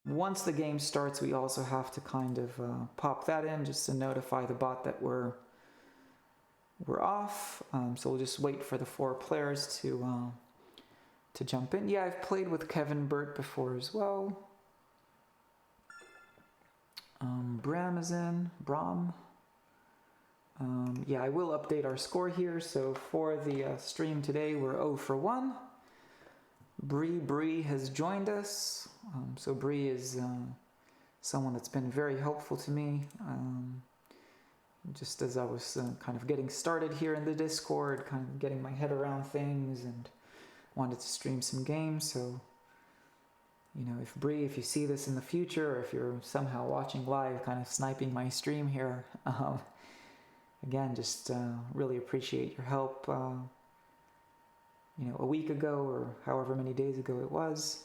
once the game starts, we also have to kind of pop that in just to notify the bot that we're off. So we'll just wait for the 4 players to jump in. Yeah, I've played with Kevin Burt before as well. Bram is in. Bram. Yeah, I will update our score here. So for the stream today, we're 0 for 1. Bree has joined us. So Bree is someone that's been very helpful to me. Just as I was kind of getting started here in the Discord, kind of getting my head around things and wanted to stream some games. So, you know, if Bree, if you see this in the future, or if you're somehow watching live, kind of sniping my stream here, again, just really appreciate your help. You know, a week ago or however many days ago it was,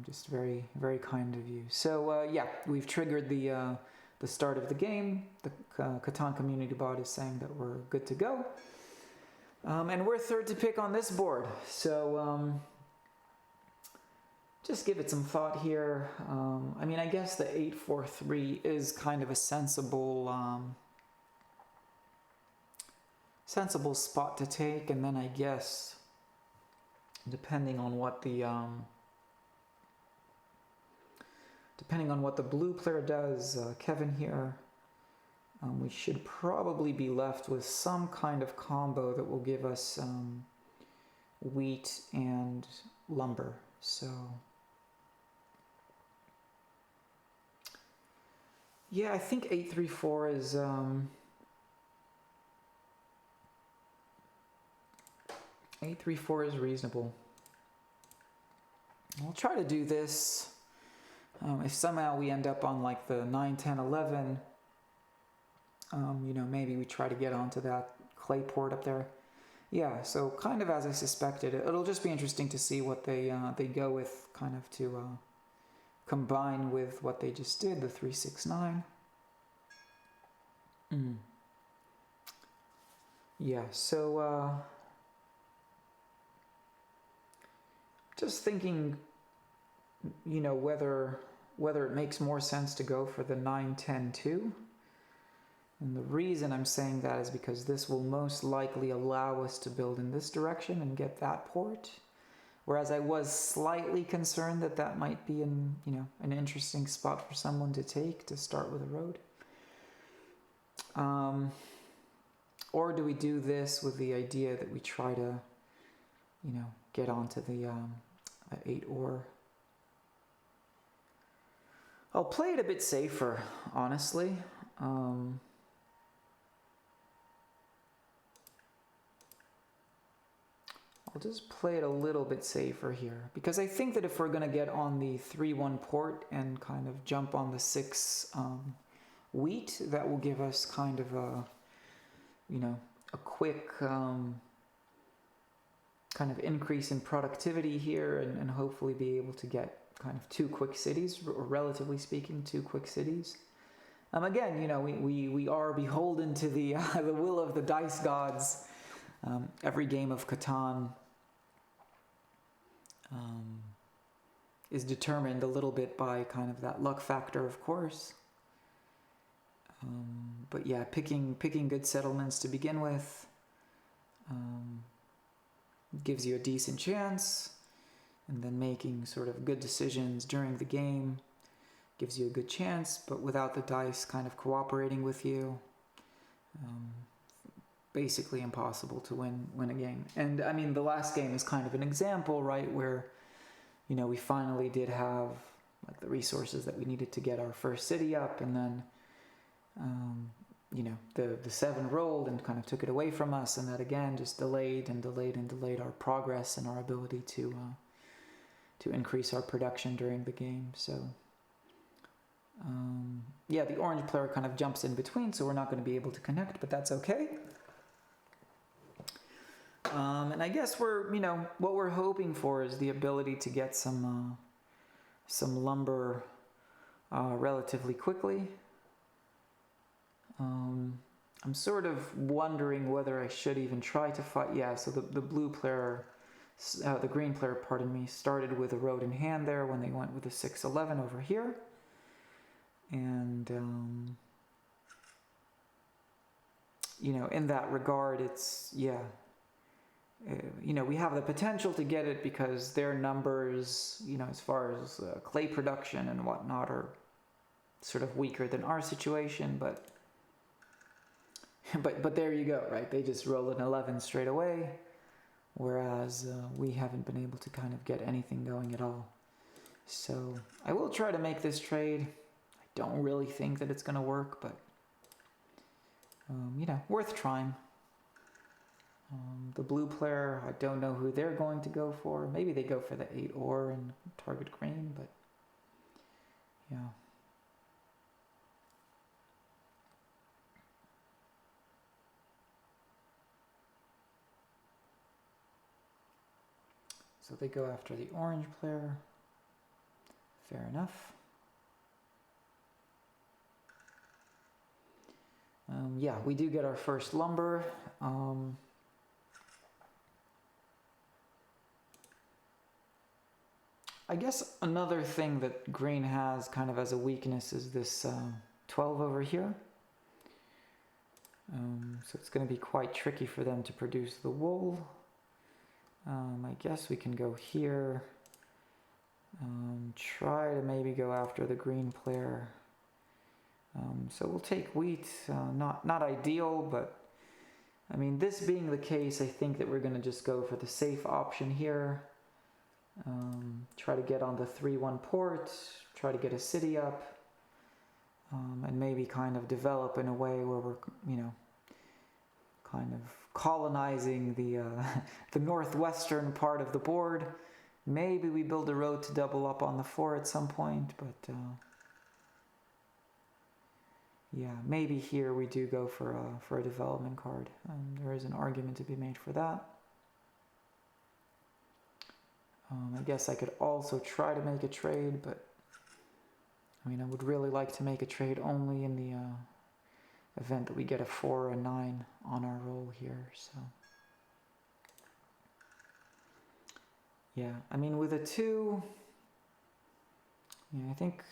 just very, very kind of you. So yeah, we've triggered the start of the game. The Catan community bot is saying that we're good to go, and we're third to pick on this board. So just give it some thought here. I mean, I guess the 8-4-3 is kind of a sensible spot to take, and then I guess depending on what the blue player does, Kevin here, we should probably be left with some kind of combo that will give us wheat and lumber. So yeah, I think 8-3-4 is 8-3-4 is reasonable. I'll try to do this. If somehow we end up on like the 9-10-11, you know, maybe we try to get onto that clay port up there. Yeah, so kind of as I suspected, it'll just be interesting to see what they go with, kind of to combine with what they just did, the 3-6-9. Yeah, so just thinking, you know, whether it makes more sense to go for the 9-10-2. And the reason I'm saying that is because this will most likely allow us to build in this direction and get that port. Whereas I was slightly concerned that that might be an interesting spot for someone to take to start with a road. Or do we do this with the idea that we try to, you know, get onto the 8 ore? I'll play it a bit safer, honestly. I'll just play it a little bit safer here, because I think that if we're going to get on the 3-1 port and kind of jump on the 6 wheat, that will give us kind of a, you know, a quick kind of increase in productivity here, and hopefully be able to get kind of 2 quick cities, or relatively speaking, 2 quick cities. Again, you know, we are beholden to the will of the dice gods. Every game of Catan is determined a little bit by kind of that luck factor, of course. But yeah, picking good settlements to begin with gives you a decent chance, and then making sort of good decisions during the game gives you a good chance, but without the dice kind of cooperating with you, basically impossible to win a game. And I mean, the last game is kind of an example, right, where, you know, we finally did have like the resources that we needed to get our first city up, and then you know, the 7 rolled and kind of took it away from us, and that again just delayed our progress and our ability to increase our production during the game. So yeah, the orange player kind of jumps in between, so we're not going to be able to connect, but that's okay. And I guess we're, you know, what we're hoping for is the ability to get some lumber relatively quickly. I'm sort of wondering whether I should even try to fight. Yeah, so the blue player the green player, pardon me, started with a road in hand there when they went with the 6-11 over here. And, you know, in that regard, it's, yeah, you know, we have the potential to get it because their numbers, you know, as far as clay production and whatnot are sort of weaker than our situation, but there you go, right? They just roll an 11 straight away, whereas we haven't been able to kind of get anything going at all. So I will try to make this trade. I don't really think that it's going to work, but you know, worth trying. The blue player, I don't know who they're going to go for. Maybe they go for the 8 or and target green, but yeah. So they go after the orange player. Fair enough. Yeah, we do get our first lumber. I guess another thing that green has kind of as a weakness is this 12 over here. So it's going to be quite tricky for them to produce the wool. I guess we can go here. Try to maybe go after the green player. So we'll take wheat. Not ideal, but I mean, this being the case, I think that we're going to just go for the safe option here. Try to get on the 3-1 port, try to get a city up, and maybe kind of develop in a way where we're, you know, kind of colonizing the the northwestern part of the board. Maybe we build a road to double up on the 4 at some point, but yeah, maybe here we do go for a development card. There is an argument to be made for that. I guess I could also try to make a trade, but I mean, I would really like to make a trade only in the event that we get a 4 or a 9 on our roll here. So yeah, I mean, with a 2, yeah, I think.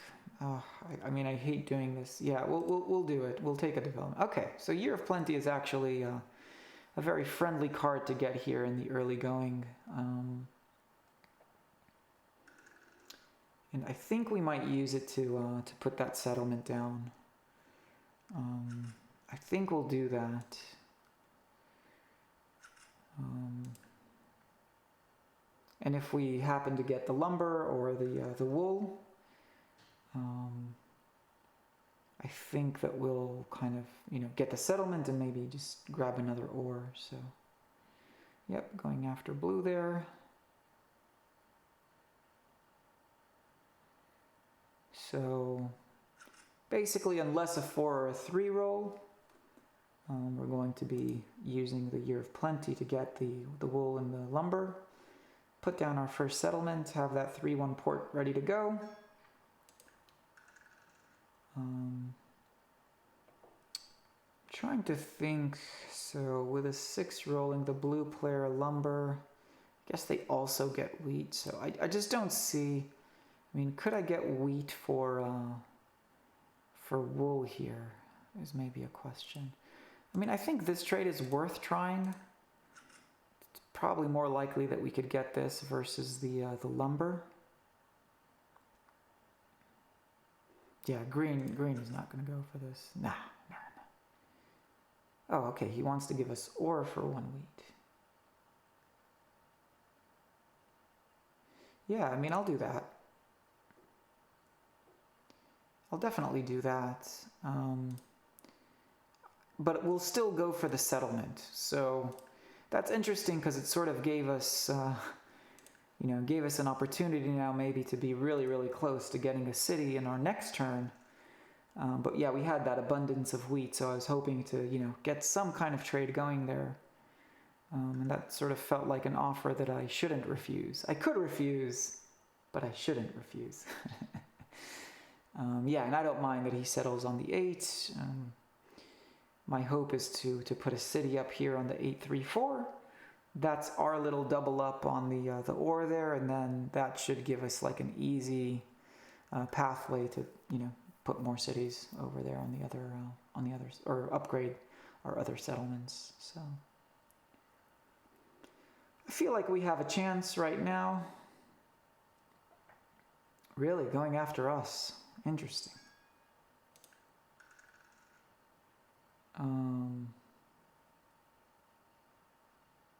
I mean, I hate doing this. Yeah, we'll do it. We'll take a development. Okay, so Year of Plenty is actually a very friendly card to get here in the early going. And I think we might use it to put that settlement down. I think we'll do that. And if we happen to get the lumber or the wool, I think that we'll kind of, you know, get the settlement and maybe just grab another ore. So, yep, going after blue there. So basically, unless a 4 or a 3 roll, we're going to be using the Year of Plenty to get the wool and the lumber, put down our first settlement, have that 3-1 port ready to go. Trying to think, so with a 6 rolling, the blue player lumber, I guess they also get wheat, so I just don't see. I mean, could I get wheat for wool here is maybe a question. I mean, I think this trade is worth trying. It's probably more likely that we could get this versus the lumber. Yeah, green is not going to go for this. Nah. Oh, okay, he wants to give us ore for 1 wheat. Yeah, I mean, I'll do that. I'll definitely do that. But we'll still go for the settlement. So that's interesting because it sort of gave us, gave us an opportunity now maybe to be really, really close to getting a city in our next turn. But yeah, we had that abundance of wheat, so I was hoping to, get some kind of trade going there. And that sort of felt like an offer that I shouldn't refuse. I could refuse, but I shouldn't refuse. Yeah, and I don't mind that he settles on the 8. My hope is to put a city up here on the 8-3-4, that's our little double up on the ore there, and then that should give us like an easy pathway to, you know, put more cities over there on the others, or upgrade our other settlements. So I feel like we have a chance right now. Really going after us. Interesting.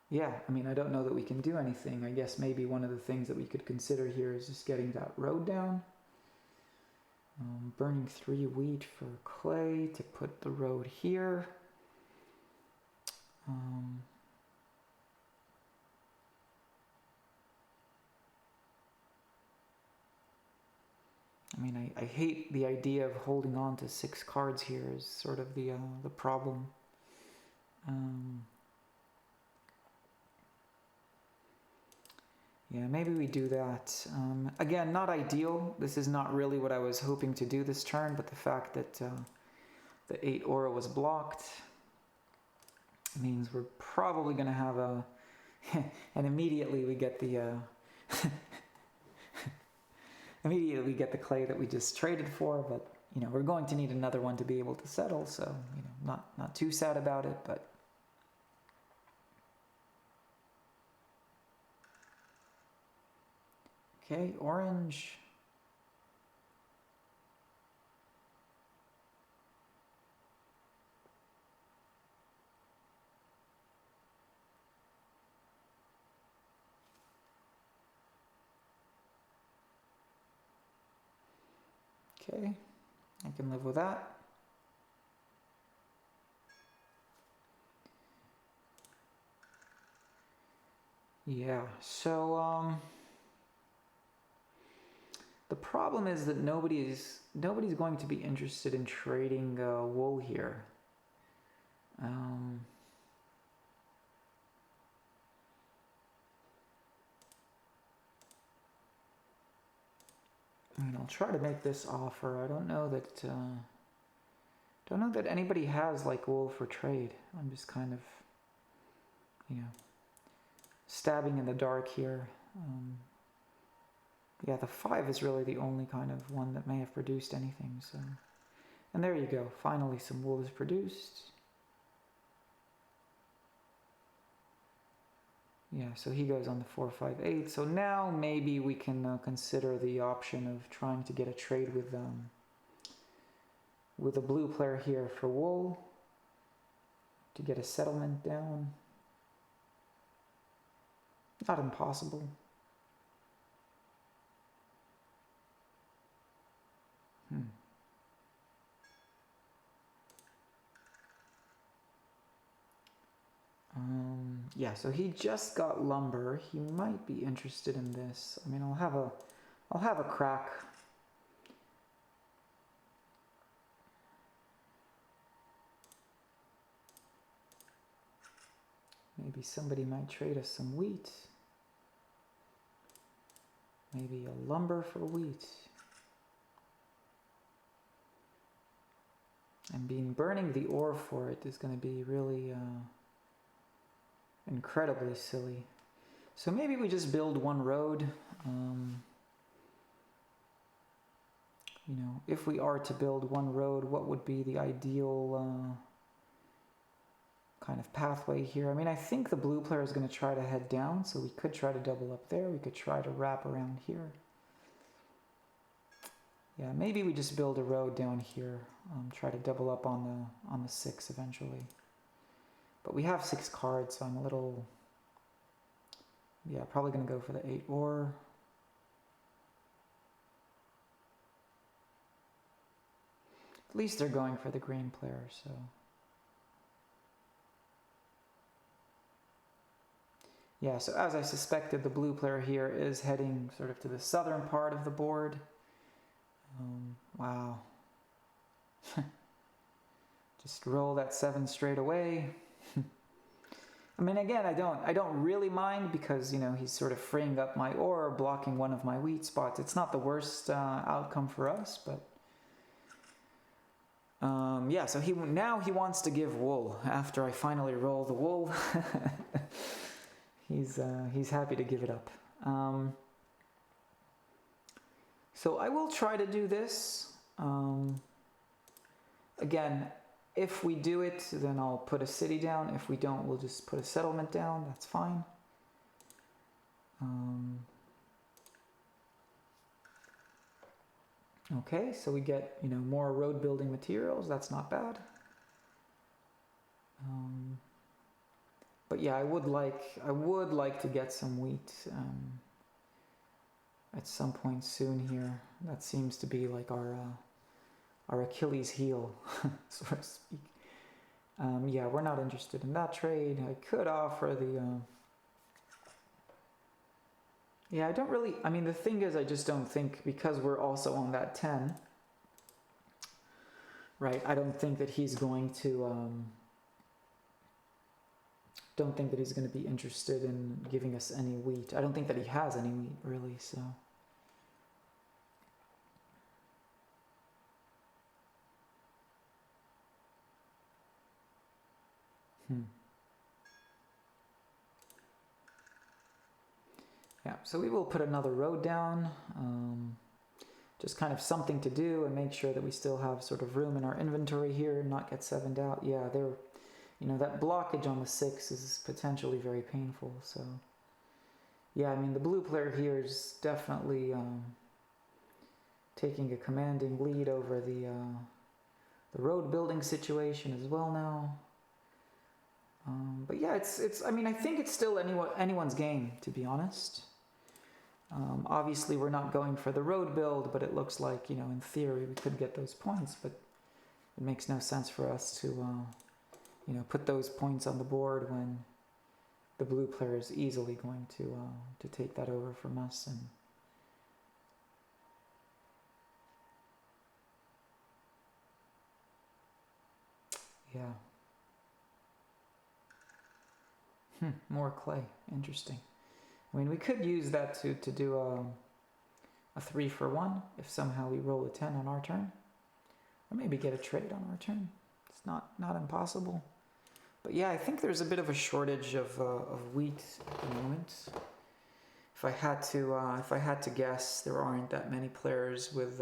Yeah, I mean, I don't know that we can do anything. I guess maybe one of the things that we could consider here is just getting that road down. Burning 3 wheat for clay to put the road here. I mean, I hate the idea of holding on to 6 cards here is sort of the problem. Yeah, maybe we do that. Again, not ideal. This is not really what I was hoping to do this turn, but the fact that the 8 aura was blocked means we're probably going to have a... and immediately we get the... immediately we get the clay that we just traded for, but, you know, we're going to need another one to be able to settle, so, you know, not too sad about it, but... Okay, orange. Okay, I can live with that. Yeah, so the problem is that nobody's going to be interested in trading wool here. I mean, I'll try to make this offer. I don't know that anybody has like wool for trade. I'm just kind of, you know, stabbing in the dark here. Yeah, the 5 is really the only kind of one that may have produced anything. So, and there you go. Finally, some wool is produced. Yeah, so he goes on the 4-5-8. So now maybe we can consider the option of trying to get a trade with a blue player here for wool to get a settlement down. Not impossible. Yeah, so he just got lumber. He might be interested in this. I mean, I'll have a crack. Maybe somebody might trade us some wheat. Maybe a lumber for wheat. And burning the ore for it is going to be really incredibly silly. So maybe we just build one road. You know, if we are to build one road, what would be the ideal kind of pathway here? I mean, I think the blue player is going to try to head down, so we could try to double up there. We could try to wrap around here. Yeah, maybe we just build a road down here. Try to double up on the 6 eventually. But we have 6 cards, so I'm a little... Yeah, probably going to go for the 8 ore. At least they're going for the green player, so... Yeah, so as I suspected, the blue player here is heading sort of to the southern part of the board. Wow. Just roll that 7 straight away. I mean, again, I don't really mind because, you know, he's sort of freeing up my ore, blocking one of my wheat spots. It's not the worst outcome for us, but... yeah, so now he wants to give wool after I finally roll the wool. He's happy to give it up. So I will try to do this. Again, if we do it, then I'll put a city down. If we don't, we'll just put a settlement down. That's fine. Okay, so we get, you know, more road building materials. That's not bad. But yeah, I would like to get some wheat at some point soon here. That seems to be like our Achilles heel, so to speak. Yeah, we're not interested in that trade. I could offer the. Yeah, I don't really. I mean, the thing is, I just don't think, because we're also on that 10, right? I don't think that he's going to. Don't think that he's going to be interested in giving us any wheat. I don't think that he has any wheat, really, so. Yeah, so we will put another road down, just kind of something to do and make sure that we still have sort of room in our inventory here and not get 7'd out. Yeah, there, you know, that blockage on the 6 is potentially very painful, so. Yeah, I mean, the blue player here is definitely taking a commanding lead over the road building situation as well now. But yeah, it's. I mean, I think it's still anyone's game, to be honest. Obviously, we're not going for the road build, but it looks like, you know, in theory, we could get those points. But it makes no sense for us to, you know, put those points on the board when the blue player is easily going to take that over from us. And yeah. More clay. Interesting. I mean, we could use that to do a 3-for-1 if somehow we roll a 10 on our turn. Or maybe get a trade on our turn. It's not impossible. But yeah, I think there's a bit of a shortage of wheat at the moment. If I had to guess, there aren't that many players with.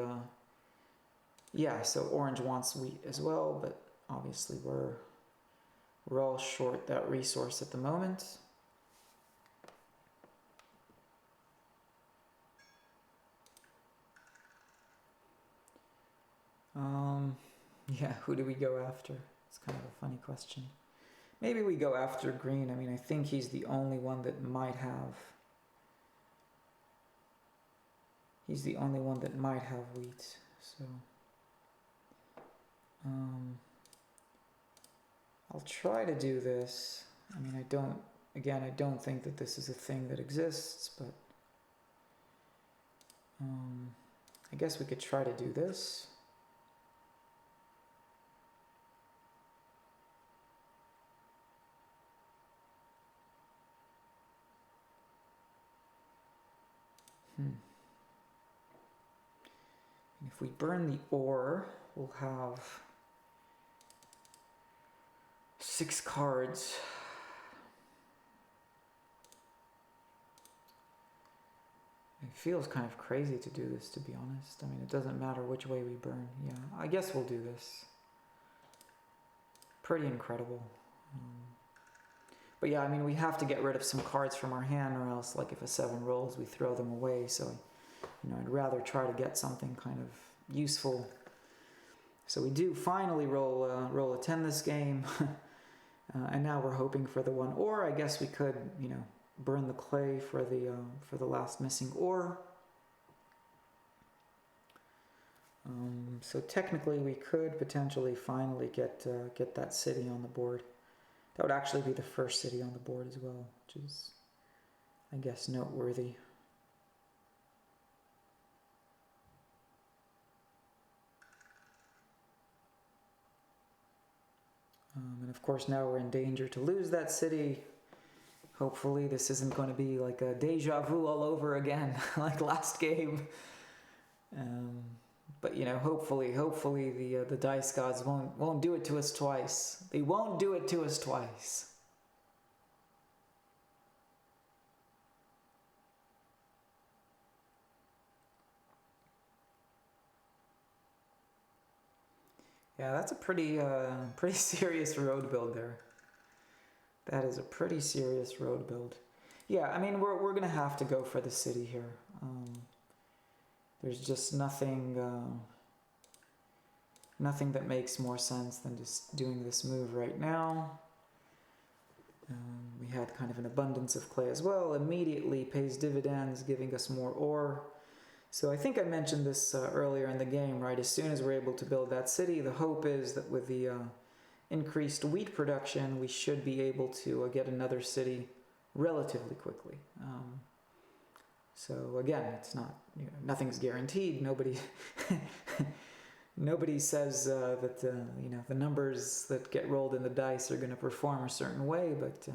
Yeah, so orange wants wheat as well, but obviously we're all short that resource at the moment. Yeah, who do we go after? It's kind of a funny question. Maybe we go after green. I mean, I think he's the only one that might have. He's the only one that might have wheat, so. I'll try to do this. I mean, I don't think that this is a thing that exists, but I guess we could try to do this. And if we burn the ore, we'll have 6 cards. It feels kind of crazy to do this, to be honest. I mean, it doesn't matter which way we burn. Yeah, I guess we'll do this. Pretty incredible. But yeah, I mean, we have to get rid of some cards from our hand, or else, like, if a 7 rolls, we throw them away. So, you know, I'd rather try to get something kind of useful. So we do finally roll a 10 this game. And now we're hoping for the 1 ore. I guess we could, you know, burn the clay for the last missing ore. So technically we could potentially finally get that city on the board. That would actually be the first city on the board as well, which is, I guess, noteworthy. And of course now we're in danger to lose that city. Hopefully this isn't going to be like a deja vu all over again, like last game. But you know, hopefully the dice gods won't do it to us twice. They won't do it to us twice. Yeah, that's a pretty serious road build there. That is a pretty serious road build. Yeah, I mean, we're gonna have to go for the city here. There's just nothing that makes more sense than just doing this move right now. We had kind of an abundance of clay as well. Immediately pays dividends, giving us more ore. So I think I mentioned this earlier in the game, right? As soon as we're able to build that city, the hope is that with the increased wheat production, we should be able to get another city relatively quickly. So again, it's not, nothing's guaranteed. Nobody says that the numbers that get rolled in the dice are going to perform a certain way, but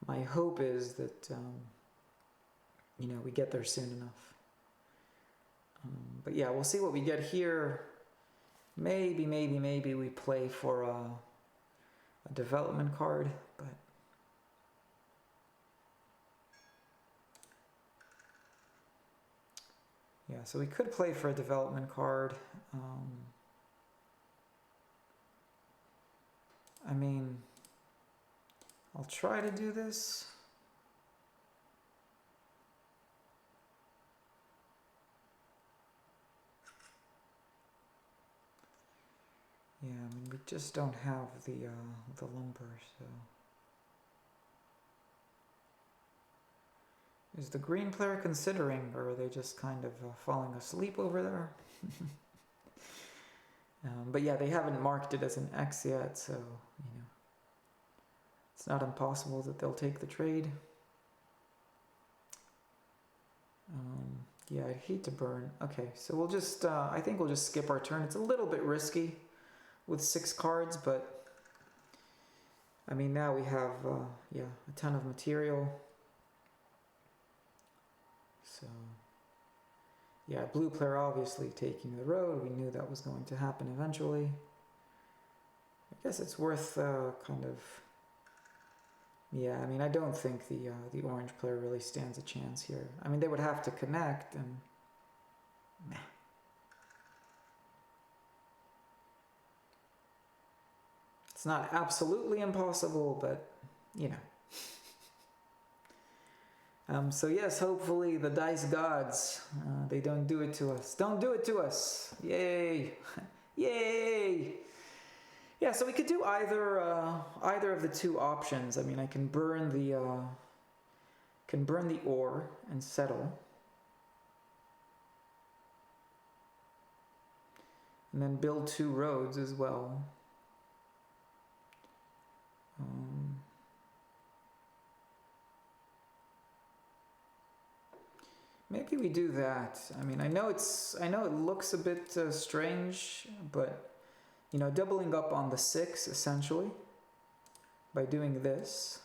my hope is that we get there soon enough. But yeah, we'll see what we get here. Maybe we play for a development card, but yeah, so we could play for a development card. I mean, I'll try to do this. Yeah, I mean, we just don't have the lumber, so. Is the green player considering, or are they just kind of falling asleep over there? But yeah, they haven't marked it as an X yet, so, it's not impossible that they'll take the trade. Yeah, I'd hate to burn. Okay, so we'll just, I think we'll just skip our turn. It's a little bit risky with 6 cards, but I mean, now we have, a ton of material. So, yeah, blue player obviously taking the road. We knew that was going to happen eventually. I guess it's worth kind of... Yeah, I mean, I don't think the orange player really stands a chance here. I mean, they would have to connect, and... Meh. It's not absolutely impossible, but, so yes, hopefully the dice gods, they don't do it to us. Don't do it to us! Yay! Yay! Yeah, so we could do either of the two options. I mean, I can burn the ore and settle, and then build 2 roads as well. Maybe we do that. I mean, I know it looks a bit strange, but doubling up on the 6 essentially by doing this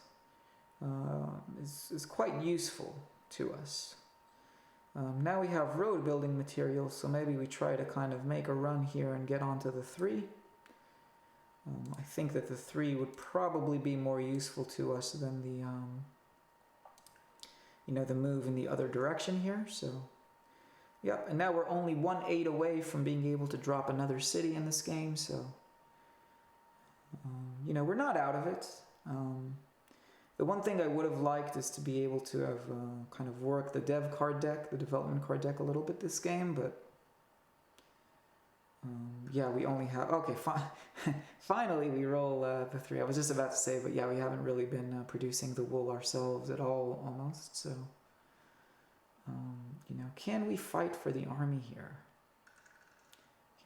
is quite useful to us. Now we have road building materials, so maybe we try to kind of make a run here and get onto the 3. I think that the 3 would probably be more useful to us than the move in the other direction here. So, yep, and now we're only 1/8 away from being able to drop another city in this game, so, we're not out of it. The one thing I would have liked is to be able to have kind of worked the dev card deck, the development card deck a little bit this game, but yeah, we only have, okay, finally we roll the 3. I was just about to say, but yeah, we haven't really been producing the wool ourselves at all, almost, so, can we fight for the army here?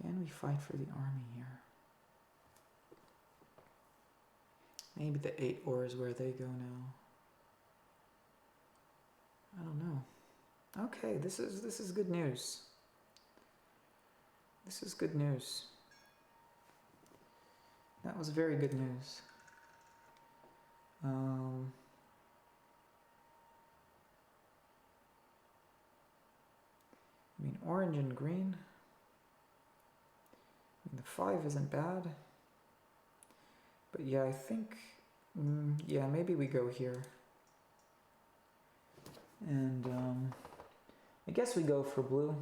Can we fight for the army here? Maybe the 8 ore is where they go now. I don't know. Okay, this is good news. This is good news. That was very good news. I mean, orange and green. I mean, the 5 isn't bad. But yeah, I think, yeah, maybe we go here. And I guess we go for blue.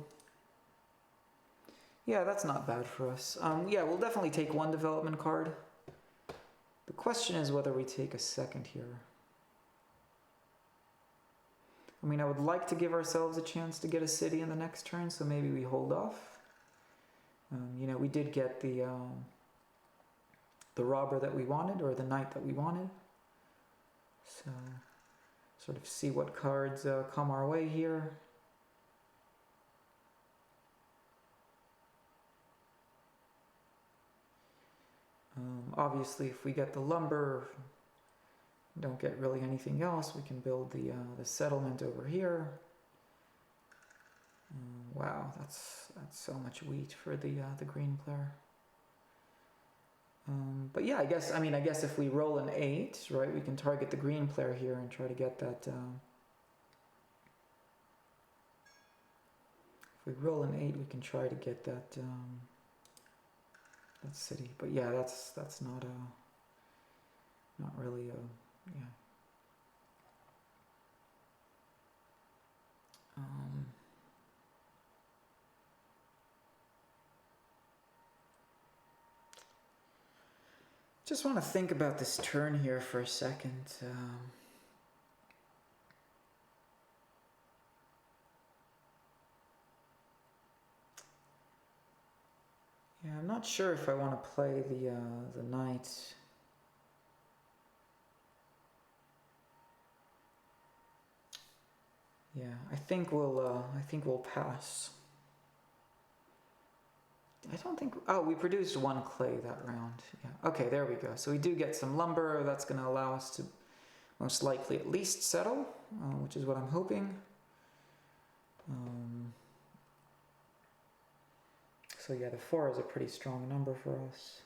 Yeah, that's not bad for us. Yeah, we'll definitely take one development card. The question is whether we take a second here. I mean, I would like to give ourselves a chance to get a city in the next turn, so maybe we hold off. You know, we did get the robber that we wanted, or the knight that we wanted. So, sort of see what cards come our way here. Obviously, if we get the lumber, don't get really anything else, we can build the settlement over here. Wow, that's so much wheat for the green player. But yeah, I guess if we roll an 8, right, we can target the green player here and try to get that. If we roll an 8, we can try to get that that city. But yeah, that's not really yeah. Just want to think about this turn here for a second. Yeah, I'm not sure if I want to play the knight. Yeah, I think we'll pass. I don't think. Oh, we produced 1 clay that round. Yeah. Okay, there we go. So we do get some lumber. That's going to allow us to most likely at least settle, which is what I'm hoping. So yeah, the 4 is a pretty strong number for us.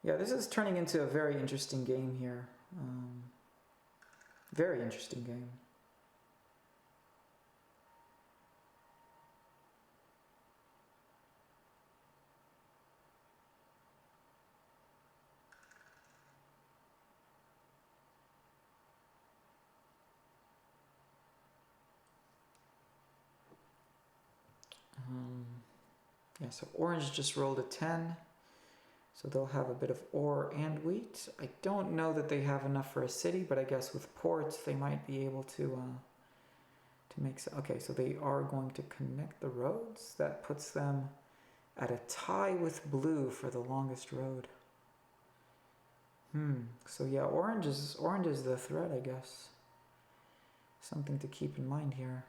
Yeah, this is turning into a very interesting game here. Very interesting game. Yeah, so orange just rolled a 10. So they'll have a bit of ore and wheat. I don't know that they have enough for a city, but I guess with ports they might be able to make. Okay, so they are going to connect the roads. That puts them at a tie with blue for the longest road. So yeah, orange is the threat, I guess. Something to keep in mind here.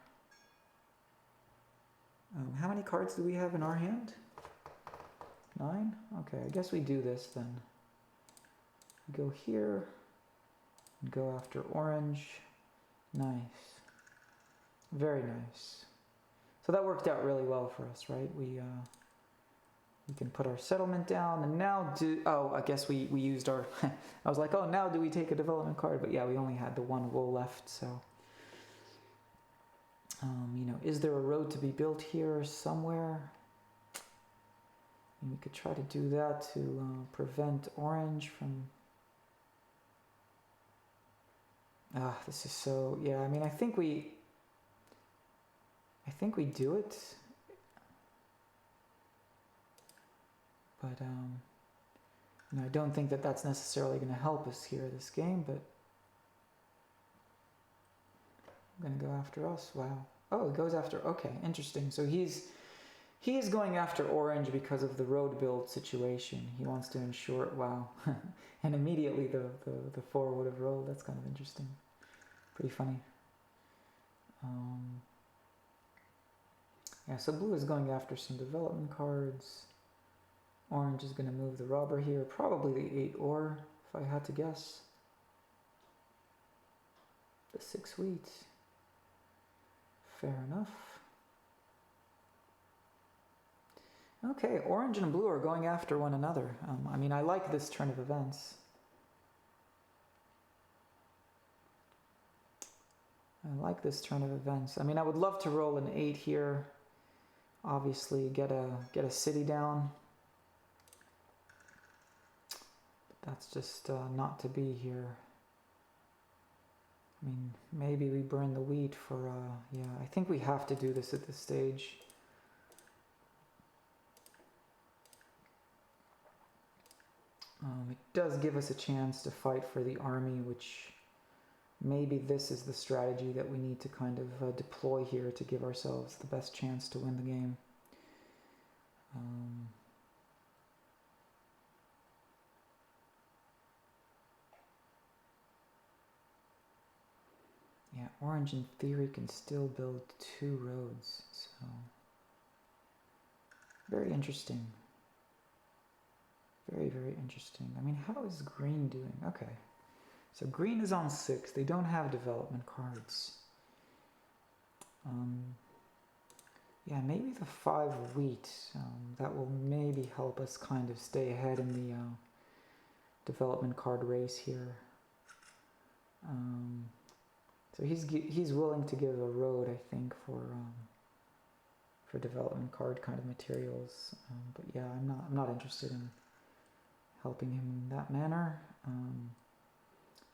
How many cards do we have in our hand? 9? Okay, I guess we do this then. Go here and go after orange. Nice. Very nice. So that worked out really well for us, right? We can put our settlement down, and now I guess we used our I was like, oh, now do we take a development card? But yeah, we only had the 1 wool left, so you know, is there a road to be built here somewhere? And we could try to do that to prevent orange from. This is so. Yeah, I mean, I think we do it, but you know, I don't think that that's necessarily going to help us here this game. But I'm going to go after us. Wow. Oh, it goes after. Okay, interesting. So he is going after orange because of the road build situation. He wants to ensure. Wow. And immediately the 4 would have rolled. That's kind of interesting. Pretty funny. Yeah, so blue is going after some development cards. Orange is going to move the robber here. Probably the 8 ore, if I had to guess. The 6 wheat. Fair enough. Okay, orange and blue are going after one another. I mean, I like this turn of events. I like this turn of events. I mean, I would love to roll an 8 here. Obviously, get a city down. But that's just not to be here. I mean, maybe we burn the wheat for, yeah, I think we have to do this at this stage. It does give us a chance to fight for the army, which maybe this is the strategy that we need to kind of deploy here to give ourselves the best chance to win the game. Yeah, orange in theory can still build 2 roads, so very interesting. Very, very interesting. I mean, how is green doing? Okay. So green is on 6. They don't have development cards. Yeah, maybe the 5 wheat. That will maybe help us kind of stay ahead in the development card race here. So he's willing to give a road, I think, for development card kind of materials. But yeah, I'm not interested in helping him in that manner.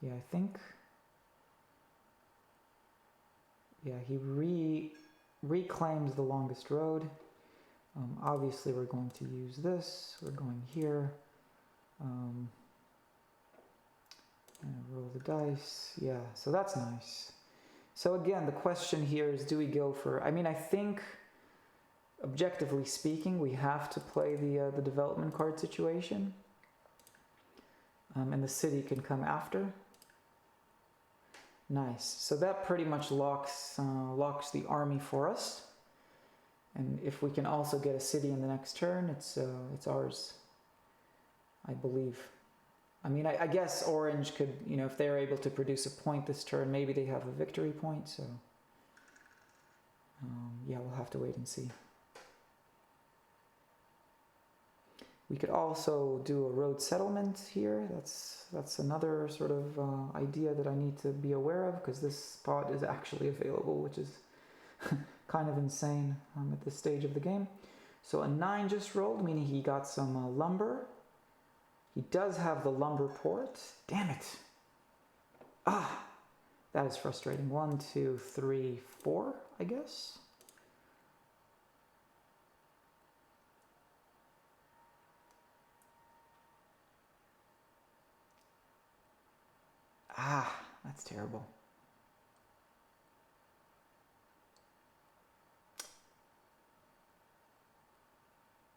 Yeah, I think. Yeah, he reclaims the longest road. Obviously, we're going to use this. We're going here. And roll the dice. Yeah, so that's nice. So again, the question here is, do we go for... I mean, I think, objectively speaking, we have to play the development card situation. And the city can come after. Nice. So that pretty much locks the army for us. And if we can also get a city in the next turn, it's ours, I believe. I mean, I guess orange could, you know, if they're able to produce a point this turn, maybe they have a victory point. So yeah, we'll have to wait and see. We could also do a road settlement here. That's another sort of idea that I need to be aware of, because this spot is actually available, which is kind of insane at this stage of the game. So a 9 just rolled, meaning he got some lumber. He does have the lumber port. Damn it. Ah, that is frustrating. 1, 2, 3, 4, I guess. Ah, that's terrible.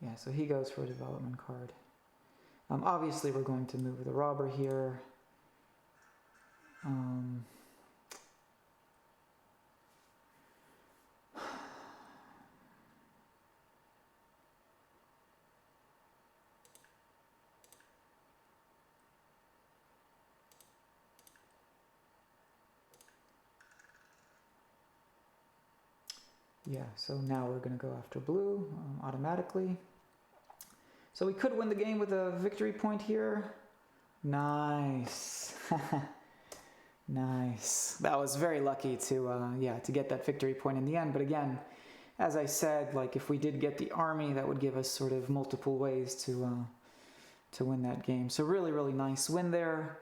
Yeah, so he goes for a development card. Obviously, we're going to move the robber here. Yeah, so now we're going to go after blue automatically. So we could win the game with a victory point here. Nice. Nice. That was very lucky to get that victory point in the end. But again, as I said, like if we did get the army, that would give us sort of multiple ways to win that game. So really, really nice win there.